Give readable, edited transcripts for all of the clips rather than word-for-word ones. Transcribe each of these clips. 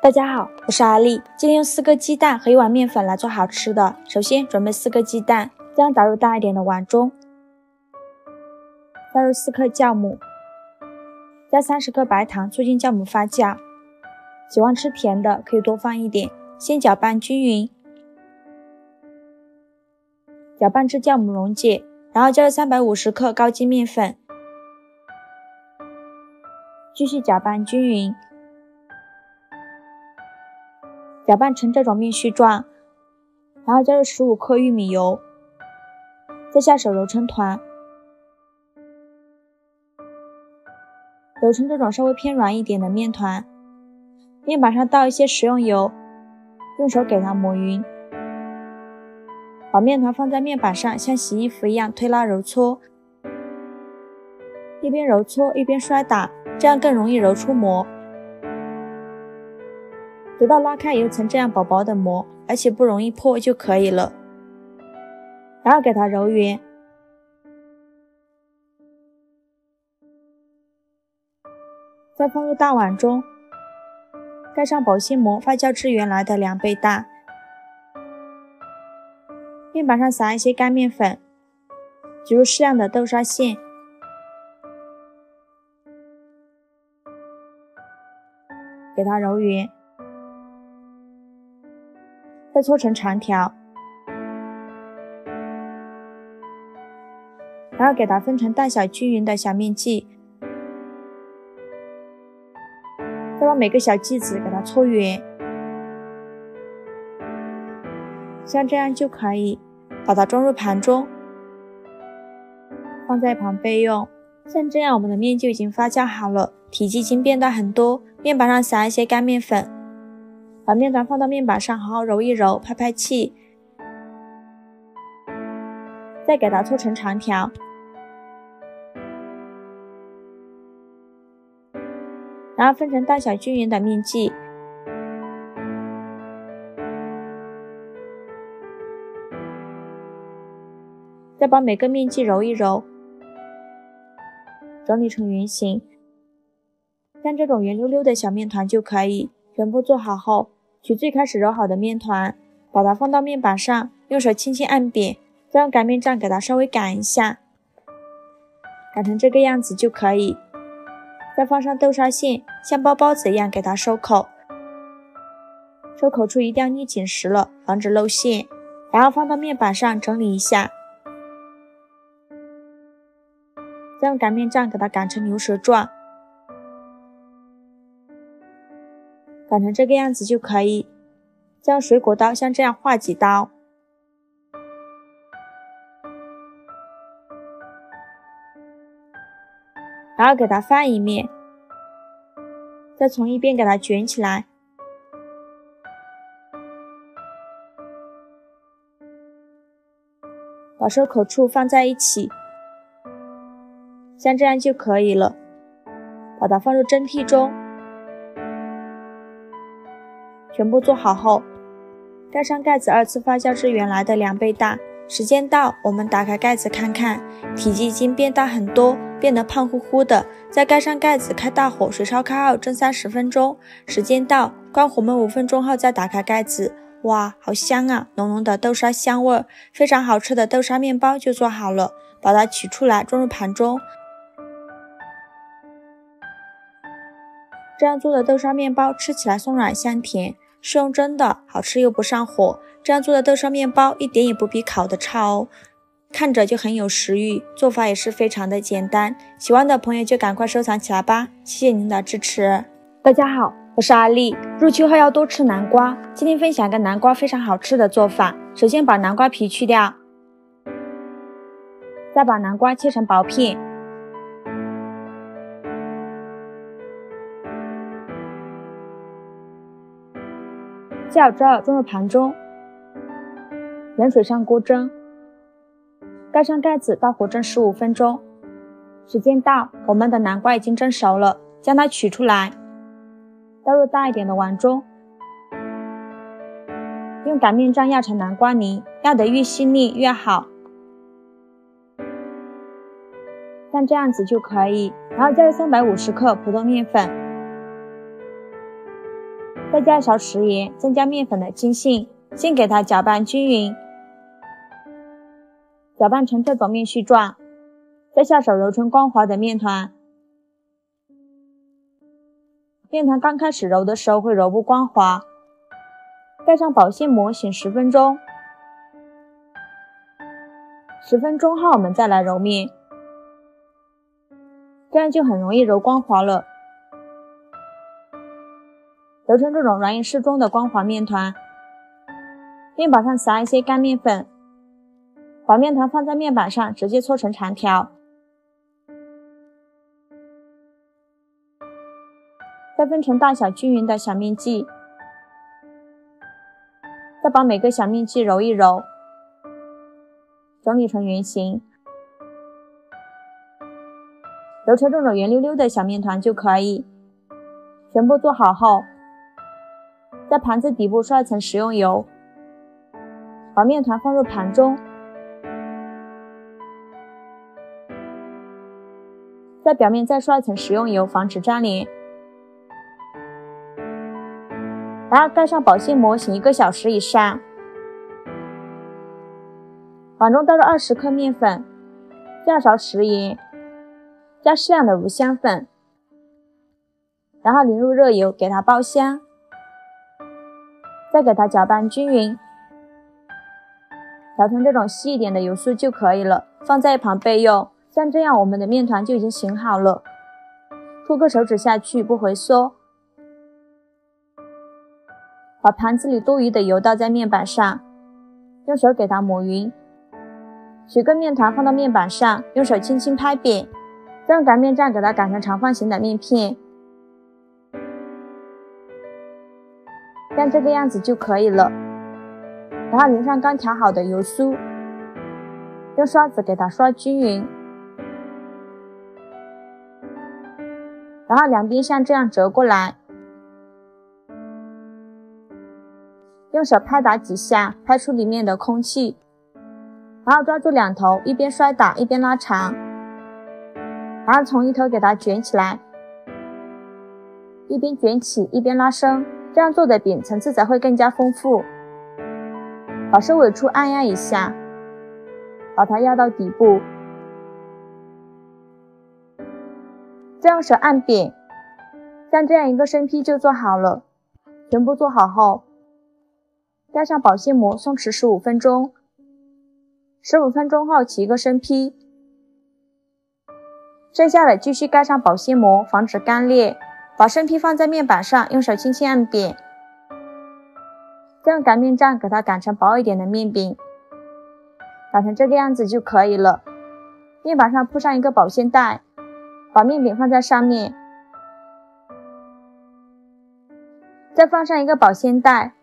大家好，我是阿丽。今天用4个鸡蛋和1碗面粉来做好吃的。首先准备4个鸡蛋，将打入大一点的碗中，加入4克酵母，加30克白糖，促进酵母发酵。喜欢吃甜的可以多放一点。先搅拌均匀，搅拌至酵母溶解，然后加入350克高筋面粉，继续搅拌均匀。搅拌成这种面絮状，然后加入15克玉米油，再下手揉成团，揉成这种稍微偏软一点的面团。面板上倒一些食用油，用手给它抹匀。把面团放在面板上，像洗衣服一样推拉揉搓，一边揉搓一边摔打，这样更容易揉出膜。直到拉开有层这样薄薄的膜，而且不容易破就可以了。然后给它揉圆，再放入大碗中，盖上保鲜膜，发酵至原来的2倍大。面板上撒一些干面粉，挤入适量的豆沙馅，给它揉圆，再搓成长条，然后给它分成大小均匀的小面剂，再把每个小剂子给它搓圆，像这样就可以。把它装入盘中，放在一旁备用。像这样我们的面就已经发酵好了，体积已经变大很多。面板上撒一些干面粉，把面团放到面板上好好揉一揉，拍拍气，再给它搓成长条，然后分成大小均匀的面剂，再把每个面剂揉一揉，整理成圆形。像这种圆溜溜的小面团就可以。全部做好后，取最开始揉好的面团，把它放到面板上，用手轻轻按扁，再用擀面杖给它稍微擀一下，擀成这个样子就可以。再放上豆沙馅，像包包子一样给它收口，收口处一定要捏紧实了，防止露馅。然后放到面板上整理一下，再用擀面杖给它擀成牛舌状，擀成这个样子就可以。再用水果刀像这样划几刀，然后给它翻一面，再从一边给它卷起来，把收口处放在一起，像这样就可以了。把它放入蒸屉中，全部做好后，盖上盖子2次发酵至原来的2倍大。时间到，我们打开盖子看看，体积已经变大很多，变得胖乎乎的。再盖上盖子，开大火，水烧开后蒸30分钟。时间到，关火焖5分钟后再打开盖子。哇，好香啊，浓浓的豆沙香味儿，非常好吃的豆沙面包就做好了。把它取出来装入盘中。这样做的豆沙面包吃起来松软香甜，是用蒸的，好吃又不上火。这样做的豆沙面包一点也不比烤的差哦，看着就很有食欲，做法也是非常的简单。喜欢的朋友就赶快收藏起来吧，谢谢您的支持。大家好，我是阿丽。入秋后要多吃南瓜，今天分享一个南瓜非常好吃的做法。首先把南瓜皮去掉，再把南瓜切成薄片，切好之后装入盘中，冷水上锅蒸，盖上盖子，大火蒸15分钟。时间到，我们的南瓜已经蒸熟了，将它取出来，倒入大一点的碗中，用擀面杖压成南瓜泥，压得越细腻越好，像这样子就可以。然后加入350克普通面粉，再加一勺食盐，增加面粉的筋性，先给它搅拌均匀，搅拌成这种面絮状，再下手揉成光滑的面团。面团刚开始揉的时候会揉不光滑，盖上保鲜膜醒10分钟。10分钟后我们再来揉面，这样就很容易揉光滑了。揉成这种软硬适中的光滑面团，面板上撒一些干面粉，把面团放在面板上直接搓成长条，再分成大小均匀的小面剂，再把每个小面剂揉一揉，整理成圆形，揉成这种圆溜溜的小面团就可以。全部做好后，在盘子底部刷一层食用油，把面团放入盘中，在表面再刷一层食用油，防止粘连。然后盖上保鲜膜醒1个小时以上。碗中倒入20克面粉，加勺食盐，加适量的乳香粉，然后淋入热油给它爆香，再给它搅拌均匀，调成这种稀一点的油酥就可以了，放在一旁备用。像这样我们的面团就已经醒好了，戳个手指下去不回缩，把盘子里多余的油倒在面板上，用手给它抹匀，取个面团放到面板上，用手轻轻拍扁，再用擀面杖给它擀成长方形的面片，像这个样子就可以了。然后淋上刚调好的油酥，用刷子给它刷均匀，然后两边像这样折过来，用手拍打几下，拍出里面的空气，然后抓住两头，一边摔打一边拉长，然后从一头给它卷起来，一边卷起一边拉伸，这样做的饼层次才会更加丰富。把收尾处按压一下，把它压到底部，再用手按扁，像这样一个生坯就做好了。全部做好后，盖上保鲜膜松弛15分钟。15分钟后起一个生坯，剩下的继续盖上保鲜膜，防止干裂。把生坯放在面板上，用手轻轻按扁，再用擀面杖给它擀成薄一点的面饼，擀成这个样子就可以了。面板上铺上一个保鲜袋，把面饼放在上面，再放上一个保鲜袋，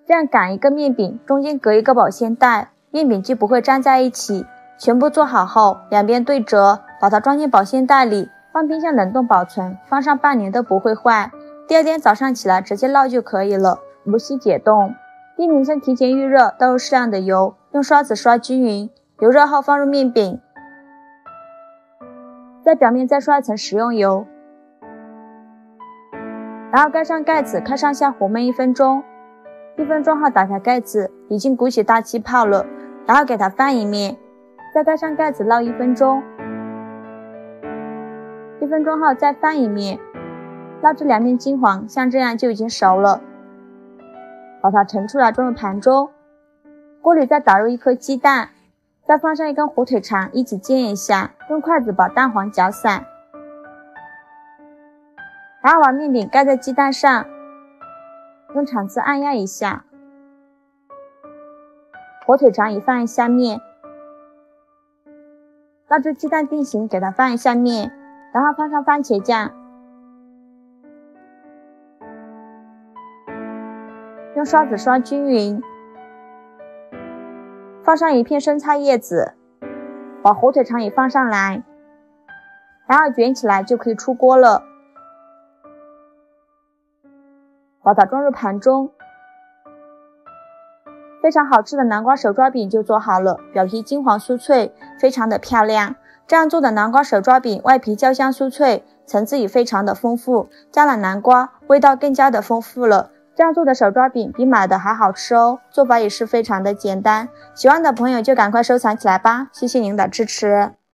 这样擀一个面饼，中间隔一个保鲜袋，面饼就不会粘在一起。全部做好后，两边对折，把它装进保鲜袋里，放冰箱冷冻保存，放上半年都不会坏。第二天早上起来直接烙就可以了，无需解冻。面饼先提前预热，倒入适量的油，用刷子刷均匀，油热后放入面饼，在表面再刷一层食用油，然后盖上盖子，开上下火焖1分钟。1分钟后打开盖子，已经鼓起大气泡了，然后给它翻一面，再盖上盖子烙1分钟。1分钟后再翻一面，烙至两面金黄，像这样就已经熟了。把它盛出来装入盘中，锅里再打入1颗鸡蛋，再放上1根火腿肠一起煎一下，用筷子把蛋黄搅散，然后把面饼盖在鸡蛋上，用铲子按压一下，火腿肠也放一下面，烙至鸡蛋定型给它翻一下面，然后放上番茄酱，用刷子刷均匀，放上1片生菜叶子，把火腿肠也放上来，然后卷起来就可以出锅了。把它装入盘中，非常好吃的南瓜手抓饼就做好了，表皮金黄酥脆，非常的漂亮。这样做的南瓜手抓饼外皮焦香酥脆，层次也非常的丰富，加了南瓜，味道更加的丰富了。这样做的手抓饼比买的还好吃哦，做法也是非常的简单，喜欢的朋友就赶快收藏起来吧，谢谢您的支持。